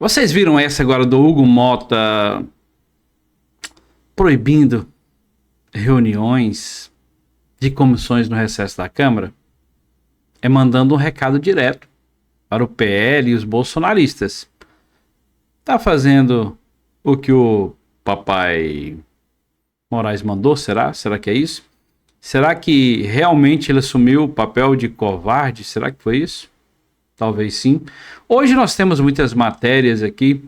Vocês viram essa agora do Hugo Mota proibindo reuniões de comissões no recesso da Câmara? É mandando um recado direto para o PL e os bolsonaristas. Tá fazendo o que o papai Moraes mandou, será? Será que é isso? Será que realmente ele assumiu o papel de covarde? Será que foi isso? Talvez sim. Hoje nós temos muitas matérias aqui.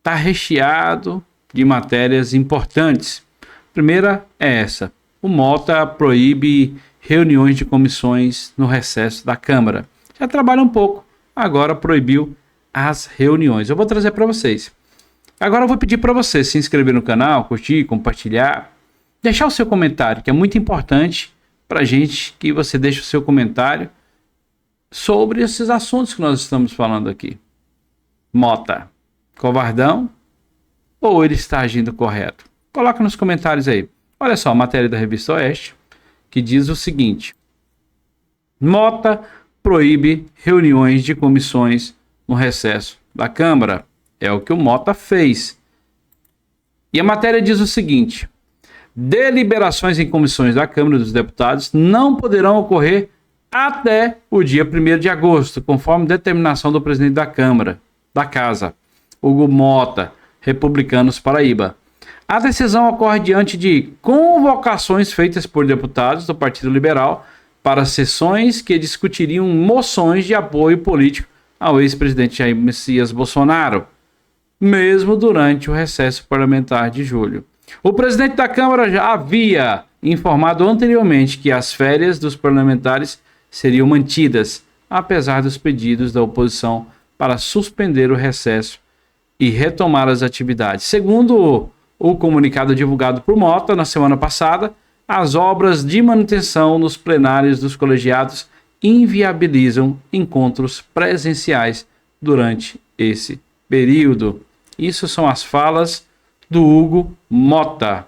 Tá recheado de matérias importantes. A primeira é essa. O Mota proíbe reuniões de comissões no recesso da Câmara. Já trabalha um pouco, agora proibiu as reuniões. Eu vou trazer para vocês. Agora eu vou pedir para você se inscrever no canal, curtir, compartilhar, deixar o seu comentário, que é muito importante para a gente que você deixe o seu comentário sobre esses assuntos que nós estamos falando aqui. Mota, covardão ou ele está agindo correto? Coloca nos comentários aí. Olha só a matéria da Revista Oeste, que diz o seguinte: Mota proíbe reuniões de comissões no recesso da Câmara. É o que o Mota fez. E a matéria diz o seguinte: deliberações em comissões da Câmara dos Deputados não poderão ocorrer até o dia 1º de agosto, conforme determinação do presidente da Câmara, da Casa, Hugo Mota, Republicanos Paraíba. A decisão ocorre diante de convocações feitas por deputados do Partido Liberal para sessões que discutiriam moções de apoio político ao ex-presidente Jair Messias Bolsonaro, mesmo durante o recesso parlamentar de julho. O presidente da Câmara já havia informado anteriormente que as férias dos parlamentares seriam mantidas, apesar dos pedidos da oposição para suspender o recesso e retomar as atividades. Segundo o comunicado divulgado por Mota na semana passada, as obras de manutenção nos plenários dos colegiados inviabilizam encontros presenciais durante esse período. Isso são as falas do Hugo Mota,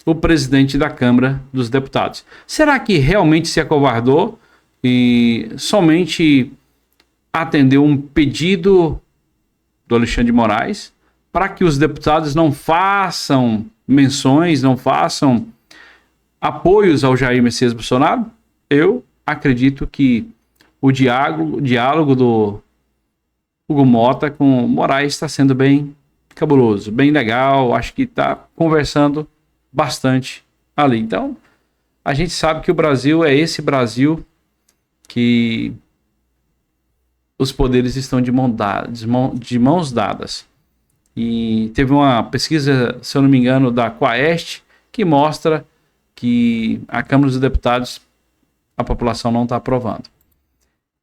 o presidente da Câmara dos Deputados. Será que realmente se acovardou e somente atendeu um pedido do Alexandre de Moraes para que os deputados não façam menções, não façam apoios ao Jair Messias Bolsonaro? Eu acredito que o diálogo do Hugo Mota com Moraes está sendo bem cabuloso, bem legal. Acho que está conversando bastante ali. Então, a gente sabe que o Brasil é esse Brasil que os poderes estão de mãos dadas. E teve uma pesquisa, se eu não me engano, da Quaest, que mostra que a Câmara dos Deputados, a população não está aprovando.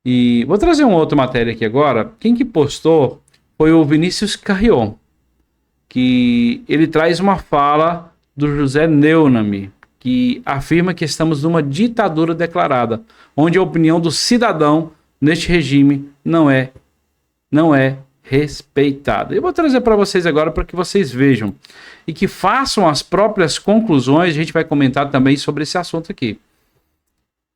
E vou trazer uma outra matéria aqui agora. Quem que postou foi o Vinícius Carrion, que ele traz uma fala do José Neunami, que afirma que estamos numa ditadura declarada, onde a opinião do cidadão neste regime não é respeitada. Eu vou trazer para vocês agora para que vocês vejam e que façam as próprias conclusões. A gente vai comentar também sobre esse assunto aqui.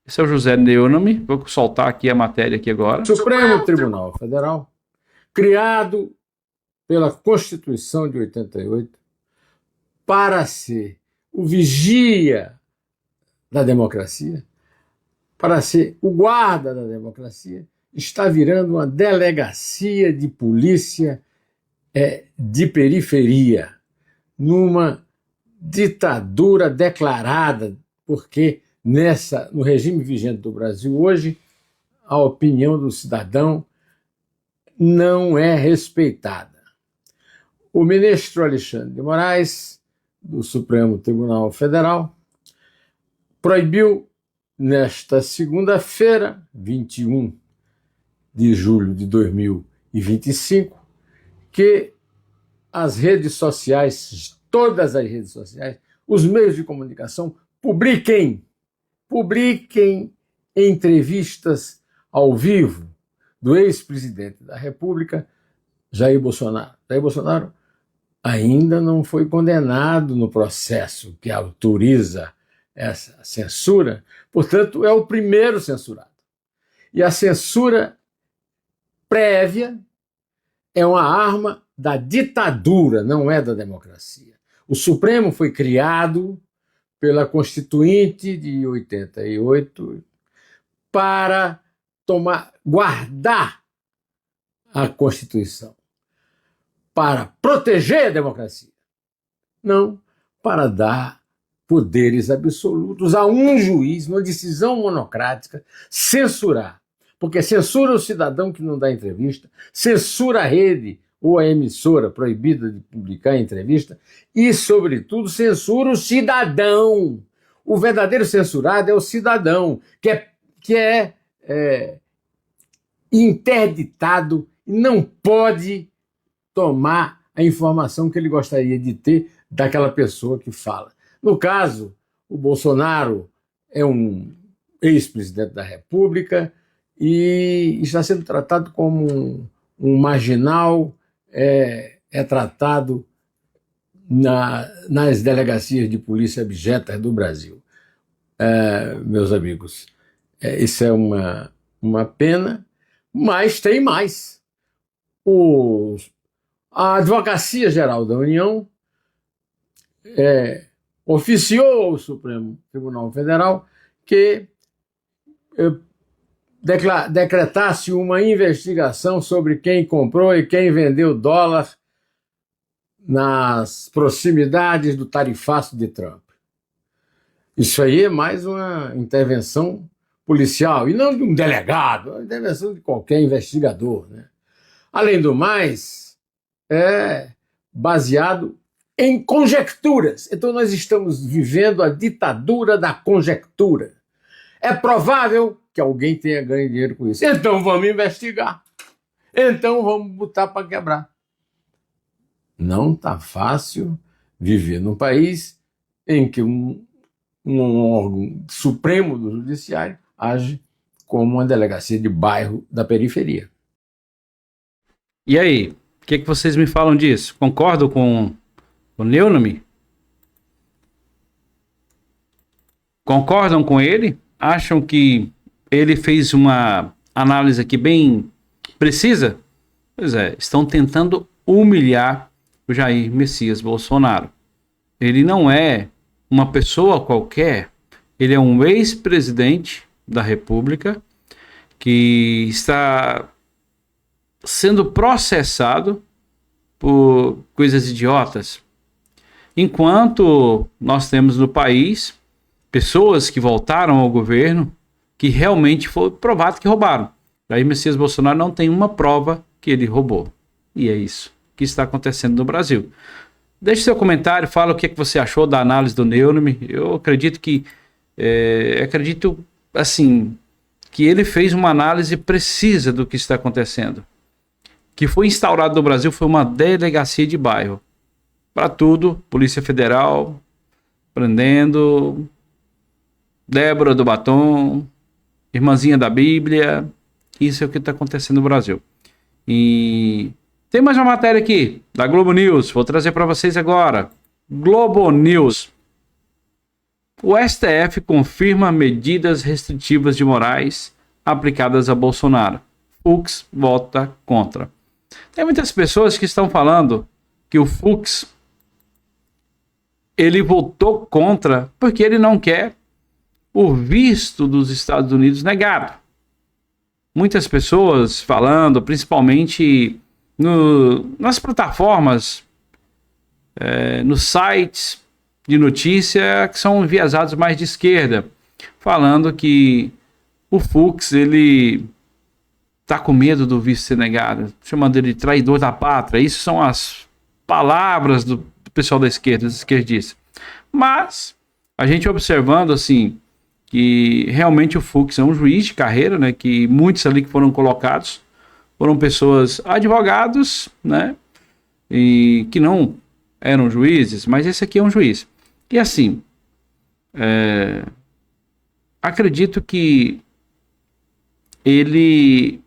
Esse é o José Neunami. Vou soltar aqui a matéria aqui agora. Supremo Tribunal Federal, criado pela Constituição de 88 para ser o vigia da democracia, para ser o guarda da democracia, está virando uma delegacia de polícia de periferia, numa ditadura declarada, porque no regime vigente do Brasil hoje, a opinião do cidadão não é respeitada. O ministro Alexandre de Moraes, do Supremo Tribunal Federal, proibiu nesta segunda-feira, 21 de julho de 2025, que as redes sociais, todas as redes sociais, os meios de comunicação, publiquem entrevistas ao vivo do ex-presidente da República, Jair Bolsonaro. Jair Bolsonaro ainda não foi condenado no processo que autoriza essa censura, portanto, é o primeiro censurado. E a censura prévia é uma arma da ditadura, não é da democracia. O Supremo foi criado pela Constituinte de 88 para guardar a Constituição, para proteger a democracia, não para dar poderes absolutos a um juiz, numa decisão monocrática, censurar. Porque censura o cidadão que não dá entrevista, censura a rede ou a emissora proibida de publicar entrevista e, sobretudo, censura o cidadão. O verdadeiro censurado é o cidadão, que é interditado e não pode tomar a informação que ele gostaria de ter daquela pessoa que fala. No caso, o Bolsonaro é um ex-presidente da República e está sendo tratado como um marginal, é tratado nas delegacias de polícia abjetas do Brasil. Meus amigos, isso é uma pena, mas tem mais. A Advocacia Geral da União oficiou ao Supremo Tribunal Federal que decretasse uma investigação sobre quem comprou e quem vendeu dólar nas proximidades do tarifaço de Trump. Isso aí é mais uma intervenção policial, e não de um delegado, é uma intervenção de qualquer investigador, né? Além do mais, é baseado em conjecturas. Então nós estamos vivendo a ditadura da conjectura. É provável que alguém tenha ganho dinheiro com isso. Então vamos investigar. Então vamos botar para quebrar. Não está fácil viver num país em que um órgão supremo do judiciário age como uma delegacia de bairro da periferia. E aí, o que vocês me falam disso? Concordam com o Neumann? Concordam com ele? Acham que ele fez uma análise aqui bem precisa? Pois é, estão tentando humilhar o Jair Messias Bolsonaro. Ele não é uma pessoa qualquer, ele é um ex-presidente da República que está sendo processado por coisas idiotas. Enquanto nós temos no país pessoas que voltaram ao governo que realmente foi provado que roubaram. Jair Messias Bolsonaro não tem uma prova que ele roubou. E é isso que está acontecendo no Brasil. Deixe seu comentário, fala o que você achou da análise do Neumann. Eu acredito que que ele fez uma análise precisa do que está acontecendo. Que foi instaurado no Brasil foi uma delegacia de bairro. Para tudo, Polícia Federal prendendo Débora do Batom, irmãzinha da Bíblia. Isso é o que está acontecendo no Brasil. E tem mais uma matéria aqui da Globo News, vou trazer para vocês agora. Globo News. O STF confirma medidas restritivas de Moraes aplicadas a Bolsonaro. Fux vota contra. Tem muitas pessoas que estão falando que o Fux ele votou contra porque ele não quer o visto dos Estados Unidos negado. Muitas pessoas falando, principalmente nas plataformas, nos sites de notícia que são enviesados mais de esquerda, falando que o Fux ele tá com medo do visto ser negado, chamando ele de traidor da pátria. Isso são as palavras do pessoal da esquerda, dos esquerdistas. Mas a gente observando assim que realmente o Fux é um juiz de carreira, né? Que muitos ali que foram colocados foram pessoas, advogados, né? E que não eram juízes, mas esse aqui é um juiz. E assim, acredito que ele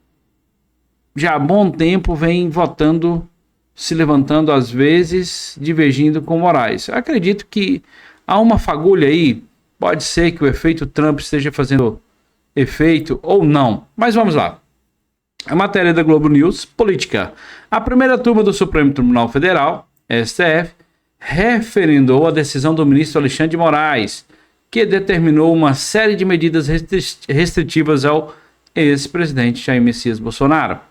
já há bom tempo vem votando, se levantando às vezes, divergindo com Moraes. Acredito que há uma fagulha aí, pode ser que o efeito Trump esteja fazendo efeito ou não. Mas vamos lá. A matéria da Globo News, política. A primeira turma do Supremo Tribunal Federal, STF, referendou a decisão do ministro Alexandre de Moraes, que determinou uma série de medidas restritivas ao ex-presidente Jair Messias Bolsonaro.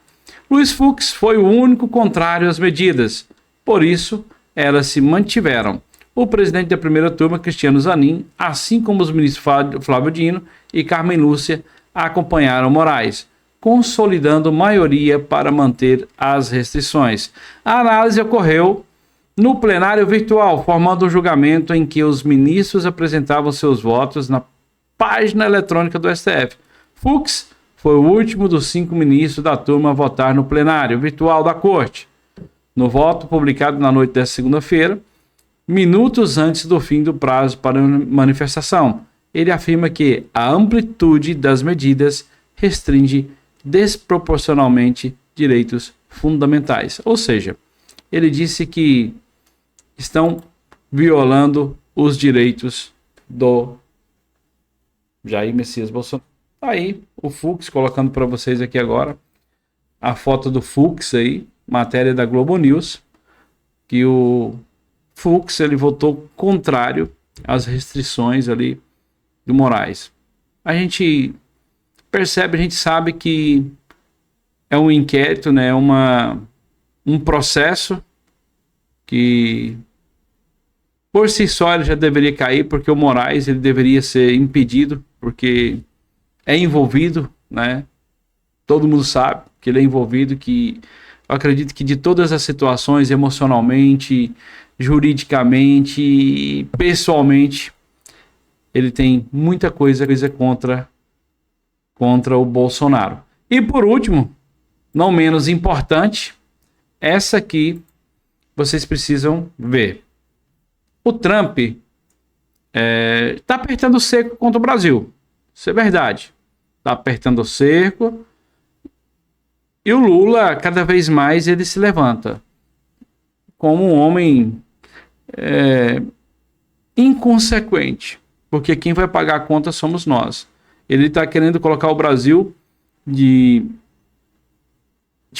Luiz Fux foi o único contrário às medidas, por isso elas se mantiveram. O presidente da primeira turma, Cristiano Zanin, assim como os ministros Flávio Dino e Carmen Lúcia, acompanharam Moraes, consolidando maioria para manter as restrições. A análise ocorreu no plenário virtual, formando um julgamento em que os ministros apresentavam seus votos na página eletrônica do STF. Fux foi o último dos 5 ministros da turma a votar no plenário virtual da Corte. No voto publicado na noite desta segunda-feira, minutos antes do fim do prazo para manifestação, ele afirma que a amplitude das medidas restringe desproporcionalmente direitos fundamentais. Ou seja, ele disse que estão violando os direitos do Jair Messias Bolsonaro. Aí, o Fux, colocando para vocês aqui agora a foto do Fux aí, matéria da Globo News, que o Fux, ele votou contrário às restrições ali do Moraes. A gente percebe, a gente sabe que é um inquérito, né, um processo que por si só ele já deveria cair, porque o Moraes ele deveria ser impedido, porque é envolvido, né? Todo mundo sabe que ele é envolvido, que eu acredito que de todas as situações, emocionalmente, juridicamente, pessoalmente, ele tem muita coisa contra o Bolsonaro. E por último, não menos importante, essa aqui vocês precisam ver. O Trump está apertando o cerco contra o Brasil. Isso é verdade. Está apertando o cerco. E o Lula, cada vez mais, ele se levanta como um homem inconsequente. Porque quem vai pagar a conta somos nós. Ele está querendo colocar o Brasil de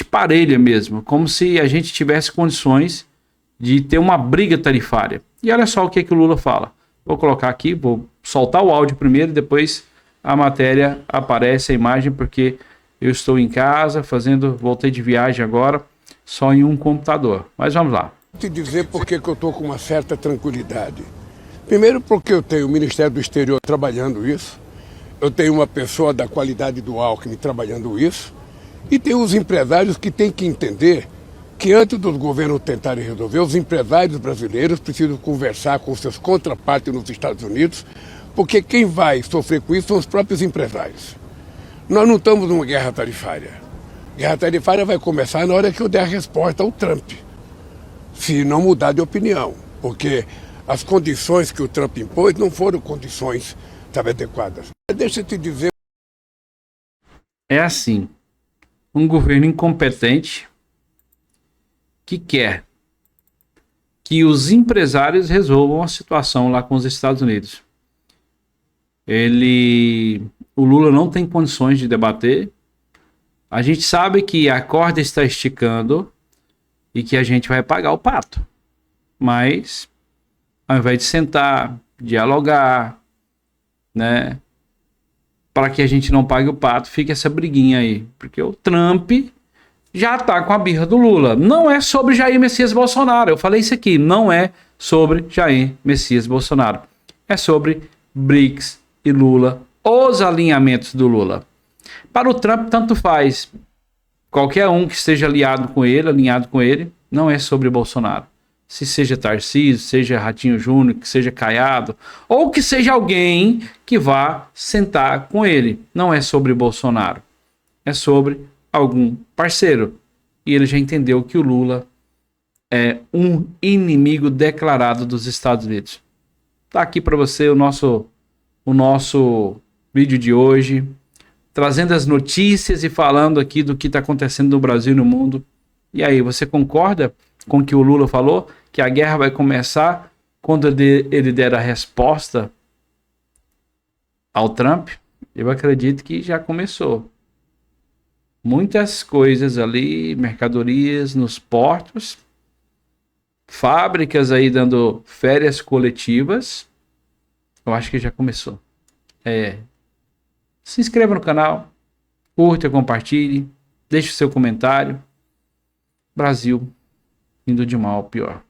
parelha mesmo. Como se a gente tivesse condições de ter uma briga tarifária. E olha só o que o Lula fala. Vou colocar aqui, vou soltar o áudio primeiro, depois a matéria aparece, a imagem, porque eu estou em casa voltei de viagem agora, só em um computador. Mas vamos lá. Vou te dizer por que eu estou com uma certa tranquilidade. Primeiro porque eu tenho o Ministério do Exterior trabalhando isso, eu tenho uma pessoa da qualidade do Alckmin trabalhando isso, e tem os empresários que têm que entender que antes dos governos tentarem resolver, os empresários brasileiros precisam conversar com seus contrapartes nos Estados Unidos, porque quem vai sofrer com isso são os próprios empresários. Nós não estamos numa guerra tarifária. Guerra tarifária vai começar na hora que eu der a resposta ao Trump, se não mudar de opinião, porque as condições que o Trump impôs não foram condições, sabe, adequadas. Deixa eu te dizer. É assim, um governo incompetente que quer que os empresários resolvam a situação lá com os Estados Unidos. O Lula não tem condições de debater. A gente sabe que a corda está esticando e que a gente vai pagar o pato. Mas, ao invés de sentar, dialogar, né, para que a gente não pague o pato, fica essa briguinha aí. Porque o Trump já tá com a birra do Lula. Não é sobre Jair Messias Bolsonaro. Eu falei isso aqui. Não é sobre Jair Messias Bolsonaro. É sobre BRICS e Lula. Os alinhamentos do Lula. Para o Trump, tanto faz. Qualquer um que esteja alinhado com ele, não é sobre Bolsonaro. Se seja Tarcísio, seja Ratinho Júnior, que seja Caiado, ou que seja alguém que vá sentar com ele. Não é sobre Bolsonaro. É sobre algum parceiro. E ele já entendeu que o Lula é um inimigo declarado dos Estados Unidos. Tá aqui para você o nosso vídeo de hoje, trazendo as notícias e falando aqui do que está acontecendo no Brasil e no mundo. E aí, você concorda com o que o Lula falou? Que a guerra vai começar quando ele der a resposta ao Trump? Eu acredito que já começou. muitas coisas ali, mercadorias nos portos, fábricas aí dando férias coletivas. Eu acho que já começou. Se inscreva no canal, curta, compartilhe, deixe o seu comentário. Brasil indo de mal a pior.